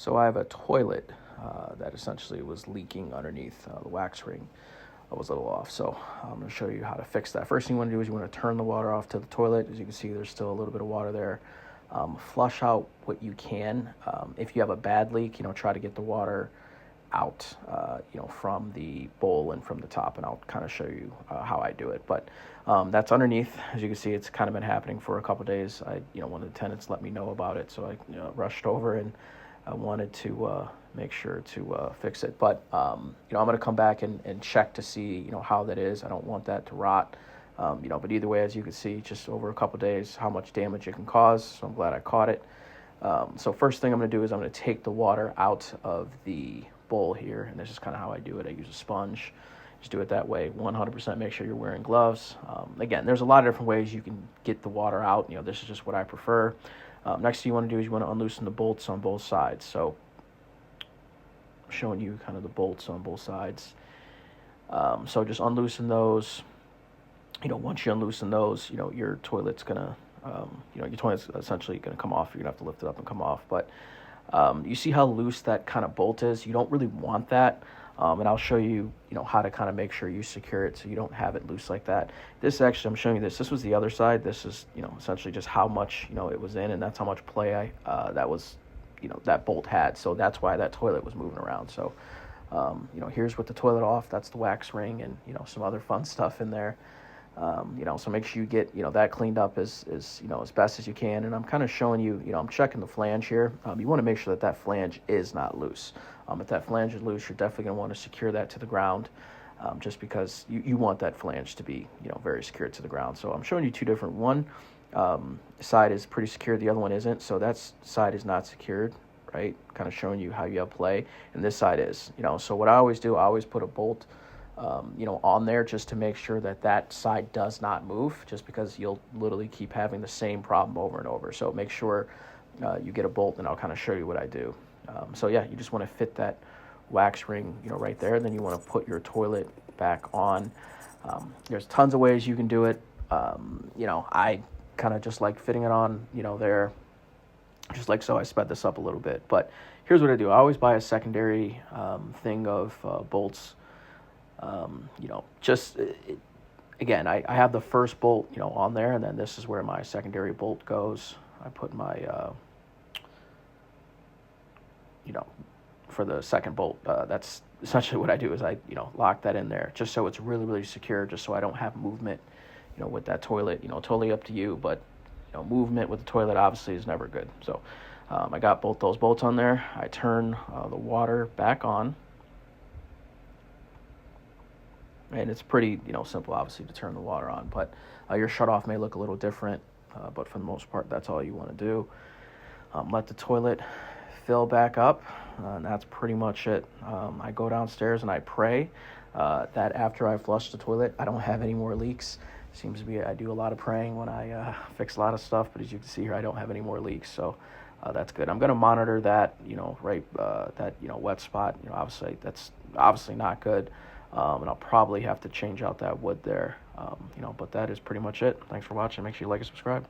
So I have a toilet that essentially was leaking underneath. The wax ring was a little off. So I'm going to show you how to fix that. First thing you want to do is you want to turn the water off to the toilet. As you can see, there's still a little bit of water there. Flush out what you can. If you have a bad leak, try to get the water out, from the bowl and from the top, and I'll kind of show you how I do it. But that's underneath. As you can see, it's kind of been happening for a couple days. One of the tenants let me know about it, so I rushed over and I wanted to make sure to fix it. But I'm going to come back and check to see how that is. I don't want that to rot. But either way, as you can see, just over a couple days, how much damage it can cause. So I'm glad I caught it. So first thing I'm going to do is I'm going to take the water out of the bowl here, and this is kind of how I do it. I use a sponge. Just do it that way. 100% make sure you're wearing gloves. Again, there's a lot of different ways you can get the water out. This is just what I prefer. Next thing you want to do is you want to unloosen the bolts on both sides. So I'm showing you kind of the bolts on both sides. So just unloosen those. Once you unloosen those, your toilet's gonna, your toilet's essentially gonna come off. You're gonna have to lift it up and come off. But you see how loose that kind of bolt is? You don't really want that. And I'll show you, how to kind of make sure you secure it so you don't have it loose like that. This actually, I'm showing you this. This was the other side. This is, essentially just how much, it was in, and that's how much play that was, that bolt had. So that's why that toilet was moving around. So, here's with the toilet off. That's the wax ring and, some other fun stuff in there. So make sure you get, that cleaned up as best as you can. And I'm kind of showing you, I'm checking the flange here. You want to make sure that flange is not loose. If that flange is loose, you're definitely going to want to secure that to the ground, just because you want that flange to be, very secure to the ground. So I'm showing you two different. One side is pretty secure, the other one isn't. So that side is not secured, right? Kind of showing you how you have play. And this side is, so what I always do, I always put a bolt on there just to make sure that side does not move, just because you'll literally keep having the same problem over and over. So make sure you get a bolt, and I'll kind of show you what I do. So yeah, you just want to fit that wax ring, right there. Then you want to put your toilet back on. There's tons of ways you can do it. I kind of just like fitting it on, there, just like so. I sped this up a little bit, but here's what I do. I always buy a secondary thing of bolts. Again, I have the first bolt, on there, and then this is where my secondary bolt goes. I put my, for the second bolt, that's essentially what I do is I, lock that in there just so it's really, really secure, just so I don't have movement, with that toilet, totally up to you, but, movement with the toilet obviously is never good. So, I got both those bolts on there. I turn the water back on. And it's pretty, simple, obviously, to turn the water on. But your shutoff may look a little different, but for the most part, that's all you want to do. Let the toilet fill back up, and that's pretty much it. I go downstairs and I pray that after I flush the toilet, I don't have any more leaks. Seems to be I do a lot of praying when I fix a lot of stuff, but as you can see here, I don't have any more leaks. So that's good. I'm going to monitor that, that, wet spot. Obviously, that's obviously not good. And I'll probably have to change out that wood there, but that is pretty much it. Thanks for watching. Make sure you like and subscribe.